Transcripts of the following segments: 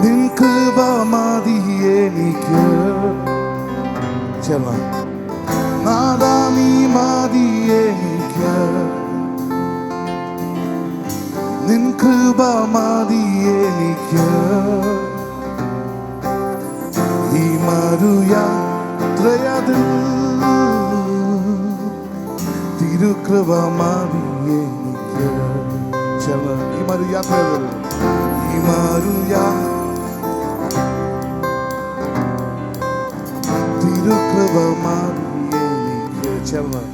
നിൻ കൃപ മതി എനിക്ക്. ചെല്ലാം നാദാ നീ മതി എനിക്ക്. നിൻ കൃപ മതി എനിക്ക്. ഈ മരുയാത്രയതിൽ തിരുകൃപ മതി എനിക്ക്. ചെല്ലാം ഈ മരുയാത്രയതിൽ തിരുകൃപ മതി എനിക്ക്. ചെല്ലാം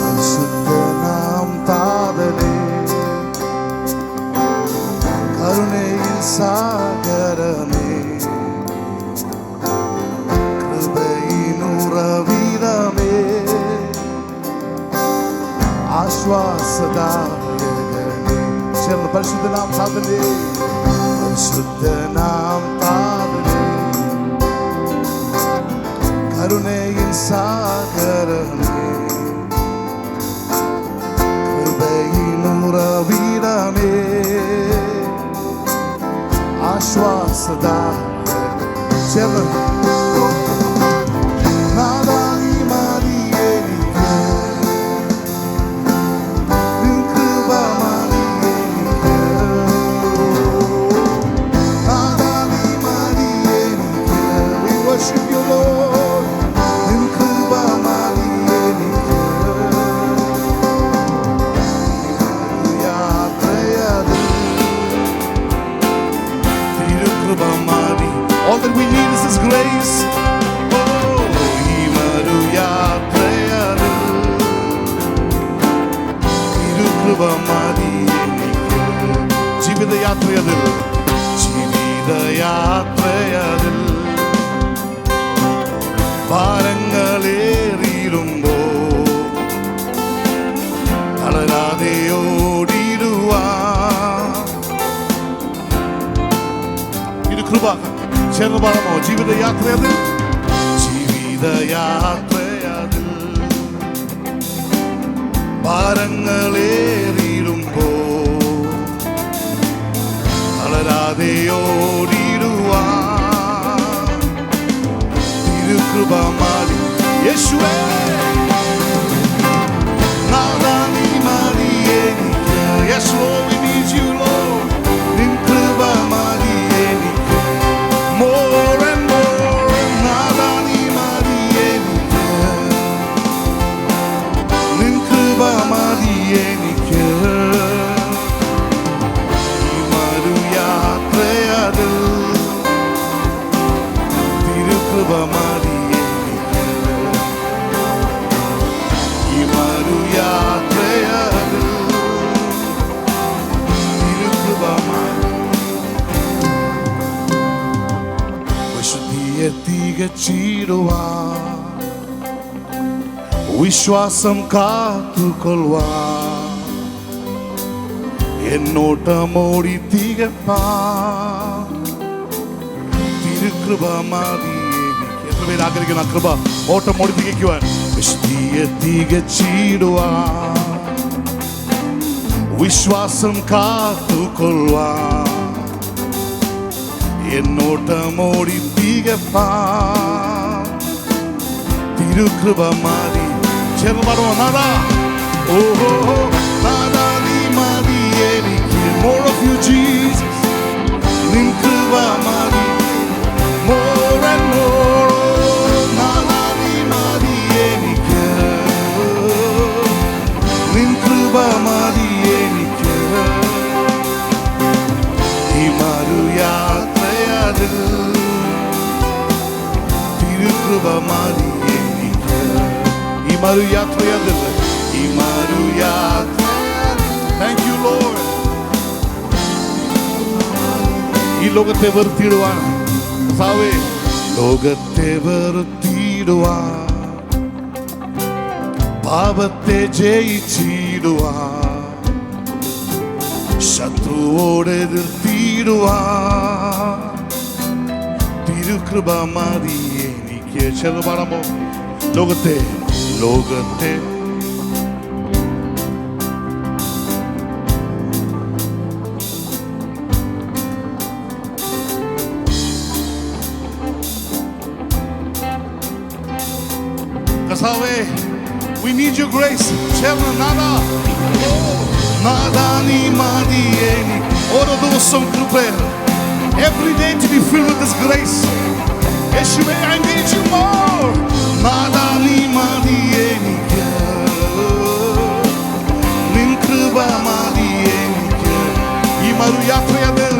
പരിശുദ്ധനാം താതനേ, കരുണയിൽ സാഗരമേ, കൃപയിനുറവിടമേ, ആശ്വാസദായകനേ. ചേർന്ന് പരിശുദ്ധനാം താതനേ, പരിശുദ്ധനാം താതനേ, കരുണയിൽ സാഗരമേ, കൃപയിനുറവിടമേ, ആശ്വാസദായകനേ. ചേർന്ന് നാദാ നീ മതി എനിക്ക്. നിൻ കൃപ മതി എനിക്ക്. നാദാ നീ മതി എനിക്ക്. We worship you, Lord. നിൻ കൃപ മതി എനിക്ക്. യാത്രയതിൽ തിരുകൃപ മതി. All that we need is His grace. ജീവിതയാത്രയതിൽ ഭാരങ്ങളേറിയിടുമ്പോ തളരാതെ ഓടിടുവാൻ ഇത് കൃപ. ചേർന്ന് പാടാമോ? ജീവിതയാത്രയതിൽ ഭാരങ്ങളേറിയിടുമ്പോ തളരാതെ ഓടിടുവാൻ തിരുകൃപ മതി. യേശുവേ നാദാ നീ മതി എനിക്ക്. Yes Lord, we need you Lord. നിൻ കൃപ മതി എനിക്ക്. More and more നാദാ നീ മതി എനിക്ക്. നിൻ കൃപ മതി എനിക്ക്. ഈ മരുയാത്രയതിൽ തിരുകൃപ മതി എനിക്ക്. ഈ മരുയാത്രയതിൽ തിരുകൃപ മതി. വിശുദ്ധിയെ തികച്ചിടുവാൻ വിശ്വാസം കാത്തുകൊള്ളുവാൻ എന്നോട്ടമോടി തികപ്പാൻ തിരുകൃപ മതി എനിക്ക്. എത്ര പേര് ആഗ്രഹിക്കുന്ന കൃപ ഓട്ടമോടി തികയ്ക്കുവാൻ? വിശുദ്ധിയെ തികച്ചിടുവാൻ വിശ്വാസം കാത്തുകൊള്ളുവാൻ എന്നോട്ടമോടി തികപ്പാൻ തിരുകൃപ മതി. ചേർന്ന് പാടുമോ? നാദാ ഓഹോ നാദാ നീ മതി എനിക്ക്. More of you Jesus. നിൻ കൃപ മതി. More and more നാദാ നീ മതി എനിക്ക്. നിൻ കൃപ മതി എനിക്ക്. ഈ മരുയാത്രയതിൽ തിരുകൃപ മതി എനിക്ക്. ഈ മരുയാത്രയതിൽ Thank you Lord. ഈ ലോകത്തെ വെറുത്തിടുവാൻ കർത്താവേ, ലോകത്തെ വെറുത്തിടുവാൻ പാപത്തെ ജയിച്ചിടുവാൻ ശത്രുവോട് എതിർത്തിടുവാൻ തിരുകൃപ മതിയേ എനിക്ക് ചെറുപാടമോ ലോകത്തെ ലോകത്തെ കർത്താവേ, we need your grace. ചേർന്ന് നാദാ, നാദാ നീ മതി എനിക്ക്. ഓരോ ദിവസവും കൃപ. Every day to be filled with this grace. യേശുവേ, I need you more. നാദാ നീ മതി എനിക്ക്. നിൻ കൃപ മതി എനിക്ക്. ഈ മരുയാത്രയതിൽ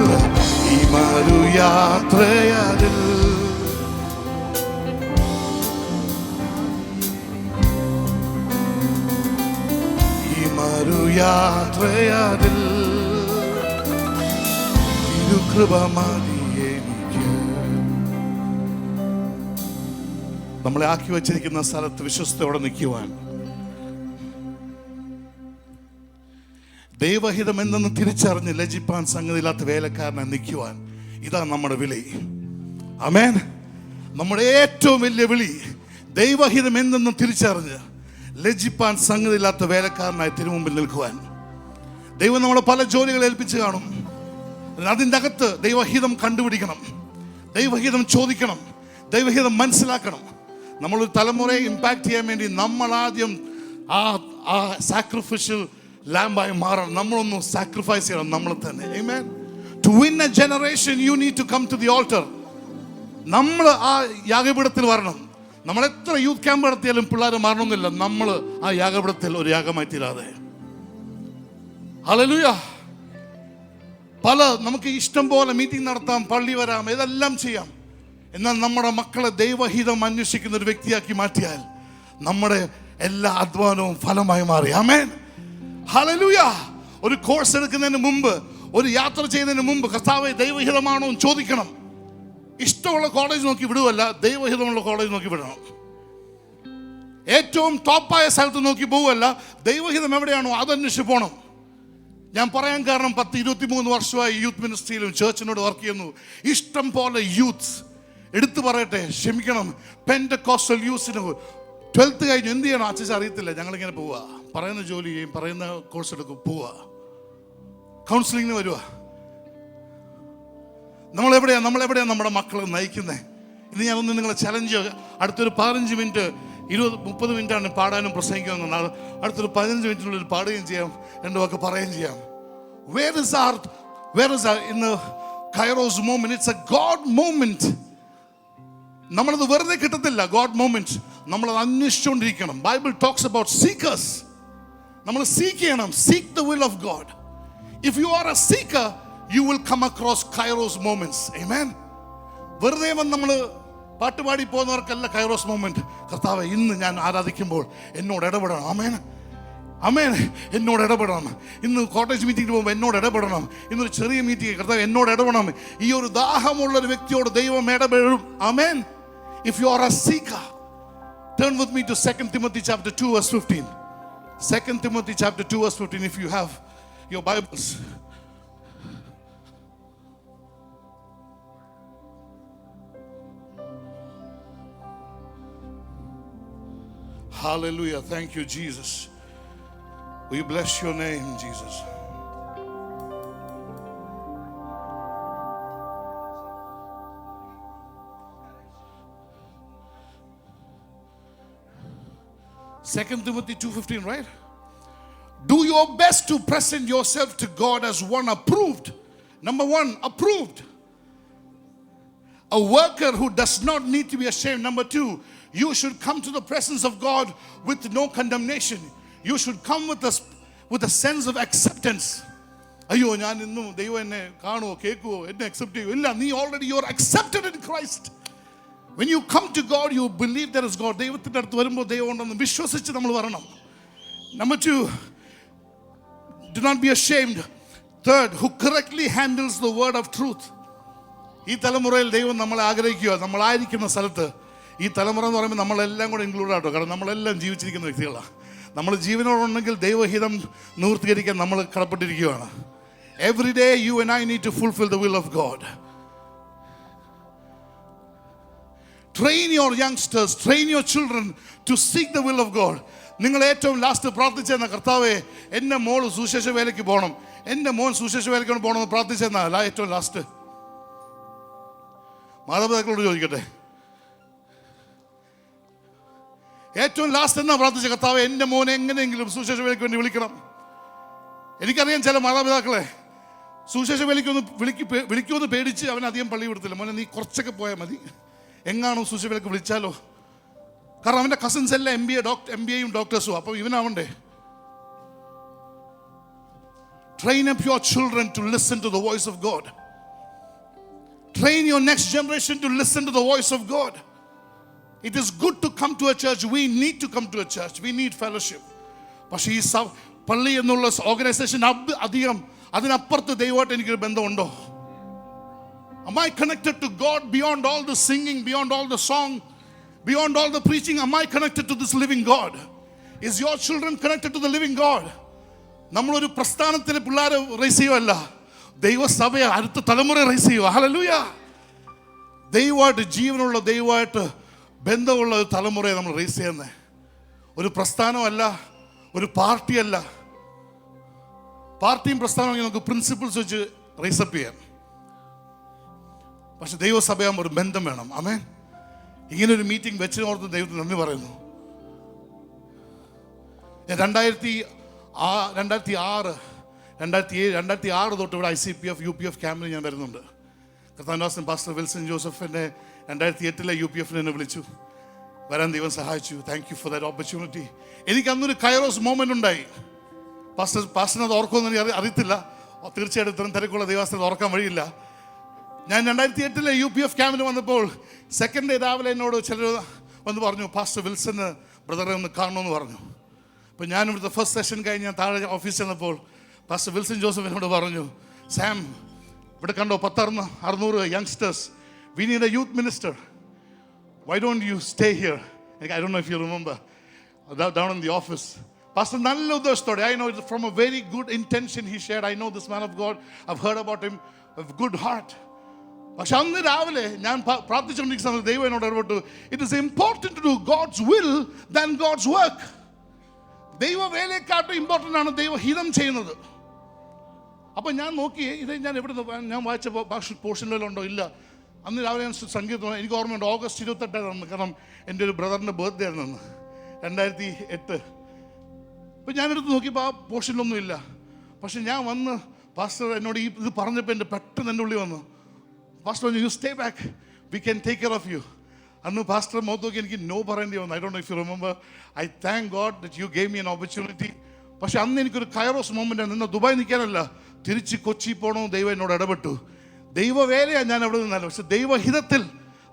യാത്രയതിൽ തിരുകൃപ മതി എനിക്ക്. നമ്മളെ ആക്കി വച്ചിരിക്കുന്ന സ്ഥലത്ത് വിശ്വസ്തയോടെ നിൽക്കുവാൻ, ദൈവഹിതം എന്തെന്ന് തിരിച്ചറിഞ്ഞ് ലജ്ജിപ്പാൻ സംഗതിയില്ലാത്ത വേലക്കാരനെ നിൽക്കുവാൻ, ഇതാണ് നമ്മുടെ വിളി. ആമേൻ. നമ്മുടെ ഏറ്റവും വലിയ വിളി ദൈവഹിതം എന്തെന്ന് തിരിച്ചറിഞ്ഞ് ലജ്ജിപ്പാൻ സംഗതിയില്ലാത്ത വേലക്കാരനായി തിരുമുമ്പിൽ നിൽക്കുവാൻ. ദൈവം നമ്മളെ പല ജോലികൾ ഏൽപ്പിച്ച് കാണും. അതിൻ്റെ അകത്ത് ദൈവഹിതം കണ്ടുപിടിക്കണം, ദൈവഹിതം ചോദിക്കണം, ദൈവഹിതം മനസ്സിലാക്കണം. നമ്മളൊരു തലമുറയെ ഇമ്പാക്ട് ചെയ്യാൻ വേണ്ടി നമ്മൾ ആദ്യം ആ സാക്രിഫിഷ്യൽ ലാമ്പായി മാറണം. നമ്മളൊന്ന് സാക്രിഫൈസ് ചെയ്യണം നമ്മൾ തന്നെ. Amen. To win a generation you need to come to the altar. നമ്മൾ ആ യാഗപീഠത്തിൽ വരണം. നമ്മൾ എത്ര യൂത്ത് ക്യാമ്പ് നടത്തിയാലും പിള്ളേർ മാറണമെന്നില്ല, നമ്മൾ ആ യാഗപീഠത്തിൽ ഒരു യാഗമായി തീരാതെ. ഹല്ലേലൂയ. നമുക്ക് ഇഷ്ടം പോലെ മീറ്റിംഗ് നടത്താം, പള്ളി വരാം, ഇതെല്ലാം ചെയ്യാം. എന്നാൽ നമ്മുടെ മക്കളെ ദൈവഹിതം അന്വേഷിക്കുന്ന ഒരു വ്യക്തിയാക്കി മാറ്റിയാൽ നമ്മുടെ എല്ലാ അധ്വാനവും ഫലമായി മാറി. ആമേൻ. ഹല്ലേലൂയ. ഒരു കോഴ്സ് എടുക്കുന്നതിന് മുമ്പ്, ഒരു യാത്ര ചെയ്യുന്നതിന് മുമ്പ് കർത്താവേ ദൈവഹിതമാണോ എന്ന് ചോദിക്കണം. ഇഷ്ടമുള്ള കോളേജ് നോക്കി വിടുവല്ല, ദൈവഹിതമുള്ള കോളേജ് നോക്കി വിടണം. ഏറ്റവും ടോപ്പായ സ്ഥലത്ത് നോക്കി പോവുമല്ല, ദൈവഹിതം എവിടെയാണോ അതന്വേഷിച്ച് പോകണം. ഞാൻ പറയാൻ കാരണം 10-23 വർഷമായി യൂത്ത് മിനിസ്ട്രിയിലും ചേർച്ചിനോട് വർക്ക് ചെയ്യുന്നു. ഇഷ്ടം പോലെ യൂത്ത്, എടുത്തു പറയട്ടെ, ക്ഷമിക്കണം, പെന്റക്കോസ്റ്റൽ യൂത്ത്സിന് 12th കഴിഞ്ഞു എന്ത് ചെയ്യണം അച്ഛൻ അറിയത്തില്ല. ഞങ്ങളിങ്ങനെ പോവുക, പറയുന്ന ജോലി ചെയ്യും, പറയുന്ന കോഴ്സ് എടുക്കും, പോവുക, കൗൺസിലിങ്ങിന് വരുക. നമ്മളെവിടെയാണ് നമ്മുടെ മക്കളെ നയിക്കുന്നത്? ഇത് ഞാനൊന്ന് നിങ്ങളെ ചലഞ്ച്, അടുത്തൊരു 15 മിനിറ്റ് 20-30 മിനിറ്റാണ് പാടാനും പ്രസംഗിക്കുന്നത്. അടുത്തൊരു 15 മിനിറ്റിനുള്ളിൽ പാടുകയും ചെയ്യാം, രണ്ടു വാക്ക് പറയുകയും ചെയ്യാം. Where is our in the Kairos moment? It's a God moment. നമ്മളത് വെറുതെ കിട്ടത്തില്ല. ഗോഡ് മൊമെന്റ് നമ്മളത് അന്വേഷിച്ചുകൊണ്ടിരിക്കണം. Bible talks about seekers. നമ്മൾ സീക്ക് ചെയ്യണം. Seek the will of God. If you are a seeker, you will come across Kairos moments. Amen. വെറുതെ വന്ന് നമ്മൾ പാട്ടുപാടി പോകുന്നവർക്കല്ല കൈറോസ് മൊമെന്റ്. കർത്താവേ, ഇന്ന് ഞാൻ ആരാധിക്കുമ്പോൾ എന്നോട് ഇടപെടണം. ആമേൻ, ആമേൻ. എന്നോട് ഇടപെടണം. ഇന്ന് കോട്ടേജ് മീറ്റിംഗിന് പോകുമ്പോൾ എന്നോട് ഇടപെടണം. ഇന്നൊരു ചെറിയ മീറ്റിംഗ്, കർത്താവ് എന്നോട് ഇടപെടണം. ഈ ഒരു ദാഹമുള്ള ഒരു വ്യക്തിയോട് ദൈവം ഇടപെടും. ആമേൻ. If you are a seeker, turn with me to 2 Timothy chapter 2 verse 15. 2 Timothy chapter 2 verse 15 if you have your Bibles. Hallelujah. Thank you, Jesus. We bless your name, Jesus. Second Timothy 2:15, right? Do your best to present yourself to God as one approved. Number one, approved. A worker who does not need to be ashamed. Number two, you should come to the presence of God with no condemnation. You should come with a sense of acceptance. അയ്യോ, ഞാൻ ഇന്നും ദൈവം എന്നെ കാണുമോ, കേൾക്കുമോ, എന്നെ accept ചെയ്യുമോ? ഇല്ല, നീ already you are accepted in Christ. When you come to God, you believe there is God. ദൈവത്തിൻ്റെ അടുത്ത് വരുമ്പോൾ ദൈവം ഉണ്ടെന്ന് വിശ്വസിച്ച് നമ്മൾ വരണം. Number two, do not be ashamed. Third, who correctly handles the word of truth. ഈ തലമുറയിൽ ദൈവം നമ്മളെ ആഗ്രഹിക്കുക, നമ്മളായിരിക്കുന്ന സ്ഥലത്ത്. ഈ തലമുറ എന്ന് പറയുമ്പോൾ നമ്മളെല്ലാം കൂടെ ഇൻക്ലൂഡ് ആട്ടോ. കാരണം നമ്മളെല്ലാം ജീവിച്ചിരിക്കുന്ന വ്യക്തികളാണ്. നമ്മൾ ജീവനോടുണ്ടെങ്കിൽ ദൈവഹിതം നിവൃത്തീകരിക്കാൻ നമ്മൾ കടപ്പെട്ടിരിക്കുകയാണ്. Every day you and I need to fulfill the will of God. train your youngsters, train your children to seek the will of God. നിങ്ങൾ ഏറ്റവും ലാസ്റ്റ് പ്രാർത്ഥിച്ചെന്ന കർത്താവേ എൻ്റെ മോൾ സുശേഷ വേലയ്ക്ക് പോകണം, എൻ്റെ മോൻ സുശേഷ വേലയ്ക്ക് പോകണമെന്ന് പ്രാർത്ഥിച്ചെന്നല്ല ഏറ്റവും ലാസ്റ്റ്. മാതാപിതാക്കളോട് ചോദിക്കട്ടെ, ഏറ്റവും ലാസ്റ്റ് എന്നാ പ്രാർത്ഥിച്ച കർത്താവേ എൻ്റെ മോനെ എങ്ങനെയെങ്കിലും സുശേഷ വേലയ്ക്ക് വേണ്ടി വിളിക്കണം. എനിക്കറിയാം ചില മാതാപിതാക്കളെ സുശേഷ വിളിക്കുമെന്ന് പേടിച്ച് അവനധികം പള്ളി വിടത്തില്ല. മോനെ നീ കുറച്ചൊക്കെ പോയാൽ മതി, എങ്ങാണോ സുശേഷ വേലയ്ക്ക് വിളിച്ചാലോ. കാരണം അവൻ്റെ കസിൻസ് എല്ലാം MBA ഡോക്ടേഴ്സും, അപ്പോൾ ഇവനാവണ്ടേ. Train up your children to listen to the voice of God. Train your next generation to listen to the voice of God. It is good to come to a church. We need to come to a church. We need fellowship. പക്ഷേ ഈ പള്ളി എന്നുള്ള organisation അധികം അതിനപ്പുറത്ത് ദൈവമായിട്ട് എനിക്കൊരു ബന്ധമുണ്ടോ? Am I connected to God beyond all the singing, beyond all the song, beyond all the preaching? Am I connected to this living God? Is your children connected to the living God? നമ്മളൊരു പ്രസ്ഥാനത്തിന് പിള്ളേരെ rice ചെയ്യുകയല്ല, ദൈവസഭയെ അടുത്ത തലമുറ rice ചെയ്യുക. Hallelujah. ദൈവമായിട്ട് ജീവനുള്ള ദൈവമായിട്ട് ബന്ധമുള്ള ഒരു തലമുറയെ നമ്മൾ റൈസ് ചെയ്യുന്നത്. ഒരു പ്രസ്ഥാനമല്ല, ഒരു പാർട്ടിയല്ല. പാർട്ടിയും പ്രസ്ഥാനവും നമുക്ക് പ്രിൻസിപ്പിൾസ് വെച്ച് റൈസപ്പ് ചെയ്യാം. പക്ഷെ ദൈവസഭയാകുമ്പോൾ ഒരു ബന്ധം വേണം. ആമേൻ. ഇങ്ങനെ ഒരു മീറ്റിംഗ് വെച്ചോർത്ത് ദൈവത്തിന് നന്ദി പറയുന്നു. 2006 തൊട്ട് ഇവിടെ ICPF UPF ക്യാമ്പിന് ഞാൻ വരുന്നുണ്ട്. കർത്താൻദാസൻ പാസ്റ്റർ വിൽസൺ ജോസഫിനെ 2008 UPF എന്നെ വിളിച്ചു, വരാൻ ദൈവം സഹായിച്ചു. Thank you for that opportunity. എനിക്ക് അന്നൊരു കൈറോസ് മൊമെന്റ് ഉണ്ടായി. പാസ്റ്ററിന് അത് ഓർക്കുമെന്ന് എനിക്ക് അറിയത്തില്ല. തീർച്ചയായിട്ടും ഇത്രയും തിരക്കുള്ള ദൈവസ്ഥ ഓർക്കാൻ വഴിയില്ല. ഞാൻ 2008 UPF ക്യാമ്പിന് വന്നപ്പോൾ സെക്കൻഡ് ഡേ രാവിലെ എന്നോട് ചിലർ വന്ന് പറഞ്ഞു, പാസ്റ്റർ വിൽസന് ബ്രദറെ ഒന്ന് കാണണമെന്ന് പറഞ്ഞു. അപ്പോൾ ഞാൻ ഇവിടുത്തെ ഫസ്റ്റ് സെഷൻ കഴിഞ്ഞ് ഞാൻ താഴെ ഓഫീസിൽ ചെന്നപ്പോൾ പാസ്റ്റർ വിൽസൺ ജോസഫ് എന്നോട് പറഞ്ഞു, സാം ഇവിടെ കണ്ടോ 600 youngsters, we need A youth minister, why don't you stay here? I don't know if you remember, down in the office. Pastor നല്ല ഉദ്ദേശത്തോടെ, I know from a very good intention he shared. I know this man of God, I've heard about him, of good heart. പക്ഷെ അന്ന് രാവിലെ ഞാൻ പ്രാർത്ഥിച്ചുകൊണ്ടിരിക്കുന്ന സമയത്ത് ദൈവം എന്നോട് ഇടപെട്ടു, it is important to do God's will than God's work. ദൈവ വേലയെക്കാട്ടും ഇമ്പോർട്ടൻ്റ് ആണ് ദൈവഹിതം ചെയ്യുന്നത്. അപ്പം ഞാൻ നോക്കി ഇത് ഞാൻ എവിടെ ഞാൻ വായിച്ച പോർഷനിലുണ്ടോ ഇല്ല. അന്ന് രാവിലെ ഞാൻ സംഗീതം എനിക്ക് ഓർമ്മയുണ്ട്, ഓഗസ്റ്റ് 28 കാരണം എൻ്റെ ഒരു ബ്രദറിൻ്റെ ബർത്ത്ഡേ ആയിരുന്നു അന്ന് 2008. അപ്പം ഞാനെടുത്ത് നോക്കിയപ്പോൾ ആ പോർഷനിലൊന്നും ഇല്ല. പക്ഷെ ഞാൻ വന്ന് പാസ്റ്റർ എന്നോട് ഇത് പറഞ്ഞപ്പോൾ എൻ്റെ പെട്ടെന്ന് എൻ്റെ ഉള്ളിൽ വന്നു, pastor you stay back, we can take care of you. അന്ന് പാസ്റ്റർ മുഖത്ത് നോക്കി എനിക്ക് നോ പറയേണ്ടി വന്നു. I don't know if you remember. I thank God that you gave me an opportunity. പക്ഷെ അന്ന് എനിക്കൊരു കൈറോസ് മൊമെൻ്റ് ആണ്. നിന്ന് ദുബായ് നിൽക്കാനല്ല, തിരിച്ച് കൊച്ചി പോകണമെന്ന് ദൈവം എന്നോട് ഇടപെട്ടു. ദൈവവേലയാണ് ഞാൻ അവിടെ നിന്നല്ല, പക്ഷെ ദൈവഹിതത്തിൽ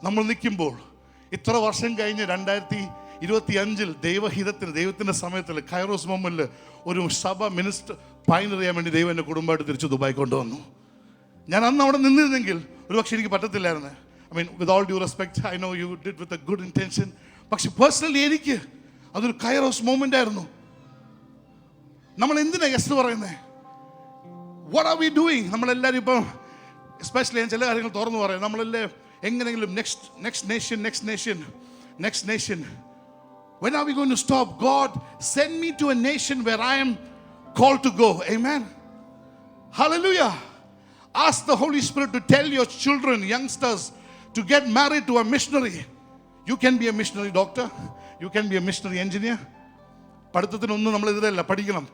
നമ്മൾ നിൽക്കുമ്പോൾ ഇത്ര വർഷം കഴിഞ്ഞ് 2025 ദൈവഹിതത്തിൽ ദൈവത്തിൻ്റെ സമയത്തിൽ കൈറോസ് മൊമെന്റിൽ ഒരു സഭ മിനിസ്റ്റർ പൈനർ ചെയ്യാൻ വേണ്ടി ദൈവം എൻ്റെ കുടുംബമായിട്ട് തിരിച്ച് ദുബായ് കൊണ്ടുവന്നു. ഞാൻ അന്ന് അവിടെ നിന്നിരുന്നെങ്കിൽ ഒരു പക്ഷേ എനിക്ക് പറ്റത്തില്ലായിരുന്നു. I mean, with all due respect, I know you did with a good intention. പക്ഷെ പേഴ്സണലി എനിക്ക് അതൊരു കൈറോസ് മൊമെന്റ് ആയിരുന്നു. നമ്മൾ എന്തിനാ യെസ് പറയുന്നത്? What are V doing? നമ്മളെല്ലാവരും ഇപ്പം എസ്പെഷ്യലി ഞാൻ ചില കാര്യങ്ങൾ തുറന്നു പറയാം. നമ്മളെല്ലാം എങ്ങനെയെങ്കിലും next nation. When are we going to stop? God, send me to a nation where I am called to go. Amen. Hallelujah. Ask the Holy Spirit to tell your children, youngsters, to get married to a missionary. You can be a missionary doctor. You can be a missionary engineer. പഠിത്തത്തിനൊന്നും നമ്മൾ എതിരല്ല, പഠിക്കണം.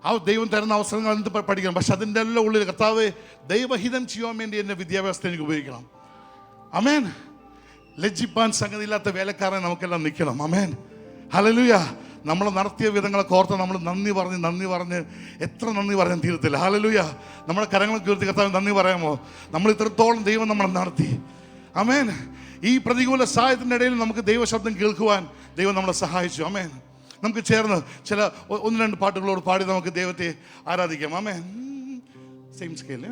ആ ദൈവം തരുന്ന അവസരങ്ങൾ എന്ത് പഠിക്കണം. പക്ഷെ അതിൻ്റെ എല്ലാം ഉള്ളിൽ കർത്താവ് ദൈവഹിതം ചെയ്യാൻ വേണ്ടി എൻ്റെ വിദ്യാഭ്യാസത്തെ എനിക്ക് ഉപയോഗിക്കണം. അമേൻ. ലജ്ജിപ്പാൻ സംഗതിയില്ലാത്ത വേലക്കാരനെ നമുക്കെല്ലാം നിൽക്കണം. അമേൻ. ഹല്ലേലൂയ. നമ്മൾ നടത്തിയ വിധങ്ങളൊക്കെ ഓർത്ത് നമ്മൾ നന്ദി പറഞ്ഞ് എത്ര നന്ദി പറയാൻ തീരത്തില്ല. ഹല്ലേലൂയ. നമ്മുടെ കരങ്ങൾ കീർത്തി കർത്താവ് നന്ദി പറയാമോ? നമ്മൾ ഇത്രത്തോളം ദൈവം നമ്മളെ നടത്തി. അമേൻ. ഈ പ്രതികൂല സാഹചര്യത്തിൻ്റെ ഇടയിൽ നമുക്ക് ദൈവശബ്ദം കേൾക്കുവാൻ ദൈവം നമ്മളെ സഹായിച്ചു. അമേൻ. നമുക്ക് ചേർന്ന് ചില 1-2 പാട്ടുകളോട് പാടി നമുക്ക് ദൈവത്തെ ആരാധിക്കാം. അമേൻ. Same scale.